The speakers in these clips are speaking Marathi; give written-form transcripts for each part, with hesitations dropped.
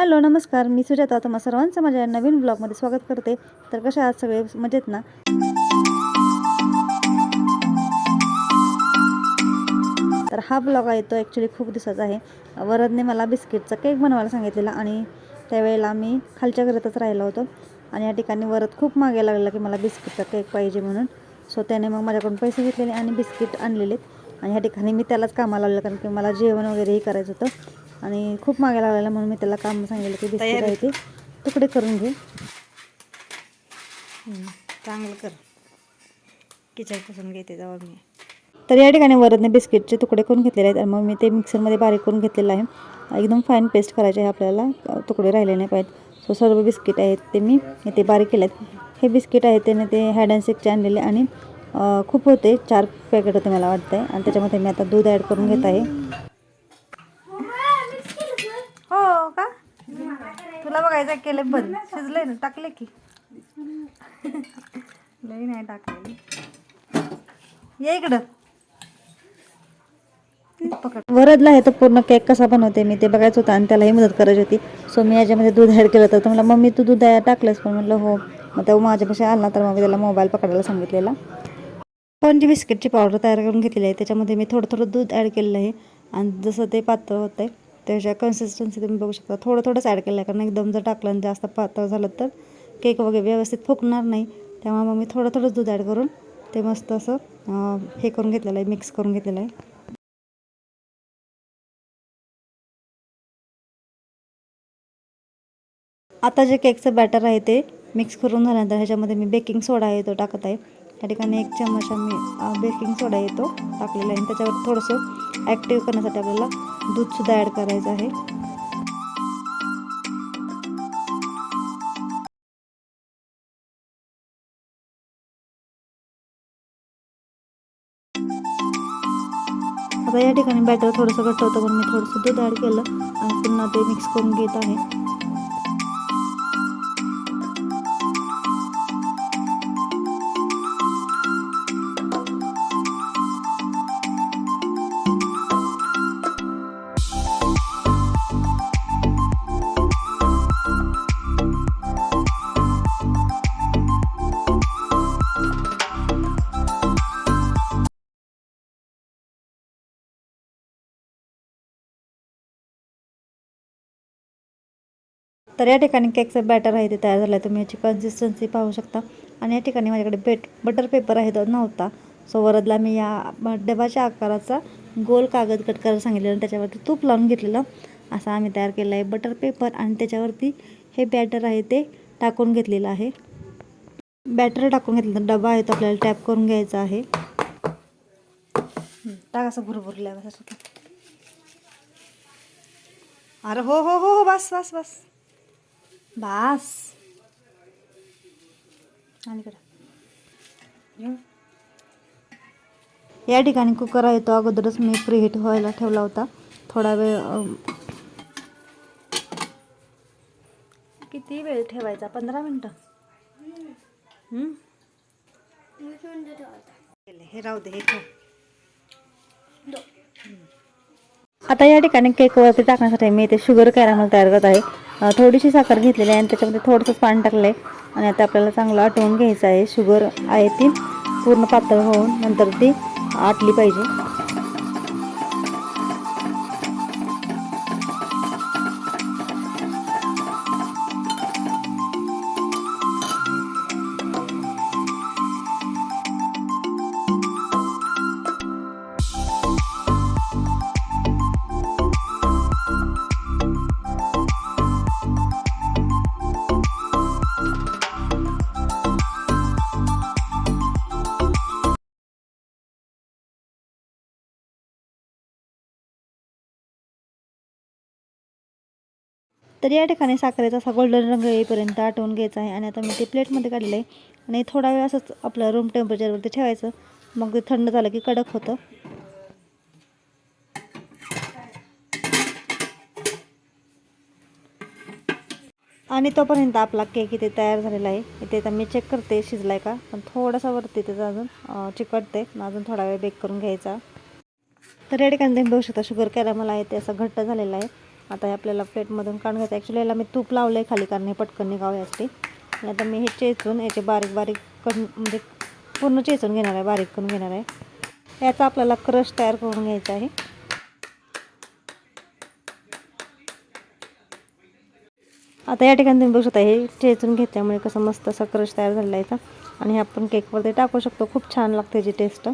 हॅलो नमस्कार, मी सुजाता तुम्हा सर्वांचं माझ्या नवीन ब्लॉगमध्ये स्वागत करते. तर कसे आहात सगळे, मजेत ना? तर हा ब्लॉग आहे तो ॲक्च्युली खूप दिवसाचा आहे. वरदने मला बिस्किटचा केक बनवायला सांगितलेला आणि त्यावेळेला मी खालच्या घरातच राहिलो होतो आणि या ठिकाणी वरद खूप मागे लागला की मला बिस्किटचा केक पाहिजे म्हणून. सो त्याने मग माझ्याकडून पैसे घेतलेले आणि बिस्किट आणलेले आणि या ठिकाणी मी त्यालाच कामाला लावलं कारण की मला जेवण वगैरेही करायचं होतं आणि खूप मागे लागलेला म्हणून मी त्याला काम सांगितलं की बिस्किट आहे ते तुकडे करून घे. चांगलं कर, किचनपासून घेते जाऊ मी. तर या ठिकाणी वरदने बिस्किटचे तुकडे करून घेतलेले आहेत आणि मग मी ते मिक्सरमध्ये बारीक करून घेतलेलं आहे. एकदम फाईन पेस्ट करायचे आहे आपल्याला, तुकडे राहिले नाही पाहिजेत. सो सर्व बिस्किट आहेत ते मी इथे बारीक केले आहेत. हे बिस्किट आहे त्याने ते हॅड अँड सीकचे आणलेले आणि खूप होते, 4 पॅकेट होते मला वाटतं आहे आणि त्याच्यामध्ये मी आता दूध ॲड करून घेत आहे. हो का, तुला बघायचं केलं बंद शिजले ना, टाकले की लई नाही टाकले. ये इकडं. वरदला आहे तर पूर्ण केक कसा बनवते मी ते बघायचं होतं आणि त्यालाही मदत करायची होती. सो मी याच्यामध्ये दूध ॲड केलं होतं. तर मला मम्मी तू दूध टाकलंस पण म्हटलं हो. मग तेव्हा माझ्यापाशी आला तर मग मी त्याला मोबाईल पकडायला सांगितलेला. पण जी बिस्किटची पावडर तयार करून घेतलेली आहे त्याच्यामध्ये मी थोडं थोडं दूध ॲड केलेलं आहे आणि जसं ते पातळ होतं आहे त्याच्या कन्सिस्टन्सी तुम्ही बघू शकता. थोडं थोडंच ॲड केलं आहे कारण एकदम जर टाकलं आणि जास्त पातळ झालं तर केक वगैरे व्यवस्थित फुगणार नाही. त्यामुळे मग मी थोडं थोडंच दूध ॲड करून ते मस्त असं हे करून घेतलेलं आहे, मिक्स करून घेतलेलं आहे. आता जे केकचं बॅटर आहे ते मिक्स करून झाल्यानंतर ह्याच्यामध्ये मी बेकिंग सोडा आहे तो टाकत आहे. या ठिकाणी 1 चमचा मी बेकिंग सोडा येतो टाकलेला आहे आणि त्याच्यावर थोडंसं ॲक्टिव्ह करण्यासाठी आपल्याला दूधसुद्धा ॲड करायचं आहे. आता या ठिकाणी बॅटर थोडंसं घट्ट होतं म्हणून मी थोडंसं दूध ॲड केलं आणि पुन्हा ते मिक्स करून घेत आहे. तर या ठिकाणी केकचं बॅटर आहे ते तयार झालं आहे. तुम्ही याची कन्सिस्टन्सी पाहू शकता आणि या ठिकाणी माझ्याकडे बटर पेपर आहे तो नव्हता. सो वरदला मी या डब्याच्या आकाराचा गोल कागद कट करायला सांगितलेलं आणि त्याच्यावरती तूप लावून घेतलेलं असं आम्ही तयार केलं आहे बटर पेपर आणि त्याच्यावरती हे बॅटर आहे ते टाकून घेतलेलं आहे. बॅटर टाकून घेतलं डबा आहे तो आपल्याला टॅप करून घ्यायचा आहे. टाक असं भुरभुरल्या असं. अरे हो हो हो हो, बस बस बस बस. आणि या ठिकाणी कुकर आहे तो अगोदरच मी प्रीहीट व्हायला ठेवला होता. थोडा वेळ किती वेळ ठेवायचा? 15 मिनटं. हे राहू दे, हे ठेव. आता या ठिकाणी केकवरती टाकण्यासाठी मी इथे शुगर कॅरमल तयार करत आहे. थोडीशी साखर घेतलेली आहे आणि त्याच्यामध्ये थोडंसं पाणी टाकलं आहे आणि आता आपल्याला चांगलं आटवून घ्यायचं आहे. शुगर आहे ती पूर्ण पातळ होऊन नंतर ती आटली पाहिजे. तर या ठिकाणी साखरेचा असा गोल्डन रंग येईपर्यंत आटवून घ्यायचा आहे आणि आता मी ते प्लेटमध्ये काढलेलं आहे आणि थोडा वेळ असंच आपलं रूम टेम्परेचरवरती ठेवायचं. मग ते थंड झालं की कडक होतं. आणि तोपर्यंत आपला केक इथे तयार झालेला आहे. इथे आता मी चेक करते शिजला आहे का, पण थोडासा वरती त्याचा अजून चिकटते, अजून थोडा वेळ बेक करून घ्यायचा. तर या ठिकाणी तुम्ही बघू शकता शुगर कॅरमल आहे ते असं घट्ट झालेलं आहे आता हे आपल्याला प्लेटमधून काढून घ्यायचं. ॲक्च्युली याला मी तूप लावलं आहे खाली कारण हे पटकन निघावं यासाठी. आणि आता मी हे चेचून याचे बारीक बारीक म्हणजे पूर्ण चेचून घेणार आहे, बारीक करून घेणार आहे. याचा आपल्याला क्रश तयार करून घ्यायचा आहे. आता या ठिकाणी तुम्ही बघू शकता हे चेचून घेतल्यामुळे कसं मस्त असा क्रश तयार झालेला आहे याचा. आणि हे आपण केकवरती टाकू शकतो, खूप छान लागते याची टेस्ट.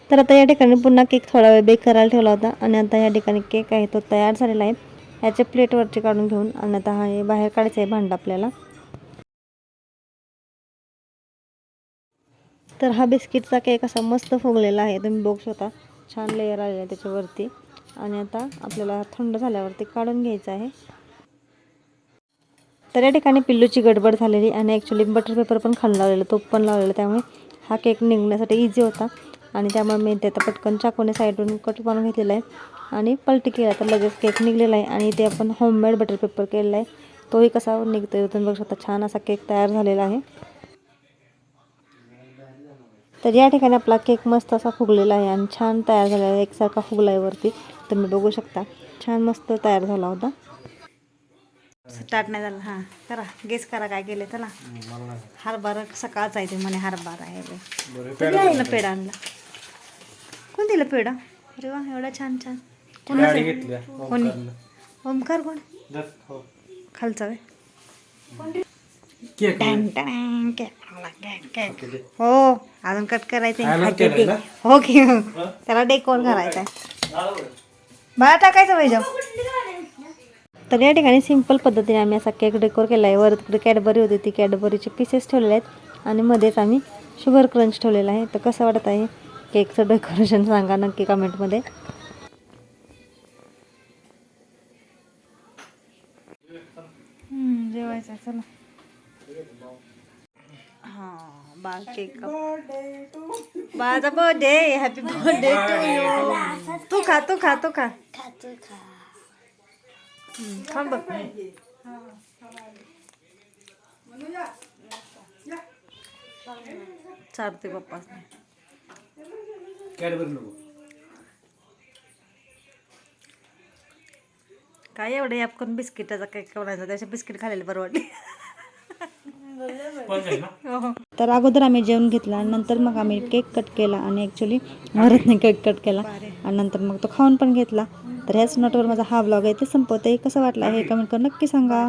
तर आता या ठिकाणी पुन्हा केक थोडा वेळ बेक करायला ठेवला होता आणि आता या ठिकाणी केक आहे तो तयार झालेला आहे. याचे प्लेटवरची काढून घेऊन आणि आता हा हे बाहेर काढायचं आहे भांडं आपल्याला. तर हा बिस्किटचा केक असा मस्त फुगलेला आहे, तुम्ही बघू शकता. छान लेयर आलेला आहे त्याच्यावरती. आणि आता आपल्याला थंड झाल्यावरती काढून घ्यायचं आहे. तर या ठिकाणी पिल्लूची गडबड झालेली आणि ॲक्च्युली बटर पेपर पण खाली लावलेलं, तूप पण लावलेलं, त्यामुळे हा केक निघण्यासाठी इझी होता. आणि त्यामुळे मी ते आता पटकन चाकूने साईडून कट करून घेतलेला आहे आणि पलटी केला तर लगेच केक निघलेला आहे. आणि ते आपण होममेड बटर पेपर केलेला आहे, तोही कसा निघतो तुम्ही बघू शकता. छान असा केक तयार झालेला आहे. तर या ठिकाणी आपला केक मस्त असा फुगलेला आहे आणि छान तयार झालेला आहे, एकसारखा फुगला आहे वरती, तुम्ही बघू शकता. छान मस्त तयार झाला होता. स्टार्ट नाही झालं. हां करा, गेस करा काय केलं. चला, हरभरा सकाळचा आहे ते म्हणे हरभरा आहे. कोणी पेढा आणला? कोण दिलं पेढा? अरे वा, एवढा छान छान. कोणी? ओमकार कोण? खालचा वे हो, अजून कट करायचं हो की. त्याला डेकोर करायचा आहे, बाळा टाकायचं पाहिजे. तर या ठिकाणी सिंपल पद्धतीने आम्ही असा केक डेकोर केला आहे. वर तिकडे कॅडबरी होती, ती कॅडबरीचे पीसेस ठेवलेले आहेत आणि मध्येच आम्ही शुगर क्रंच ठेवलेला आहे. तर कसं वाटत आहे केकचं डेकोरेशन सांगा नक्की कमेंटमध्ये. जेवायचं चला. हां, बाळ केक, बाळाचा birthday, happy birthday to you. तू खा तू खा तू खा थांब बघ. चालते पप्पा काय एवढं ॲप करून बिस्किटाचा केक करायचा, त्याच्या बिस्किट खायला बरं वाटते. तर अगोदर आम्ही जेवण घेतला आणि नंतर मग आम्ही केक कट केला आणि ॲक्च्युली घरातने केक कट केला आणि नंतर मग तो खाऊन पण घेतला. तर ह्याच नोटवर माझा हा व्लॉग आहे ते संपवते. कसं वाटला हे कमेंट करून नक्की सांगा.